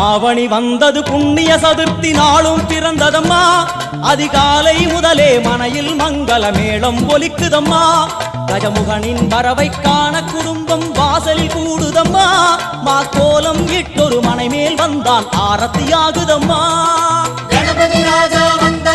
ஆவணி வந்தது புண்ணிய சதுர்த்தி நாளும் பிறந்ததம்மா அதிகாலை முதலே மனையில் மங்கள மேளம் ஒலிக்குதம்மா கஜமுகனின் வரவை காண குடும்பம் வாசலில் கூடுதம்மா மா கோலம் இட்டொரு மனை மேல் வந்தான் ஆரத்தியாகுதம்மா கணபதி ராஜா வந்த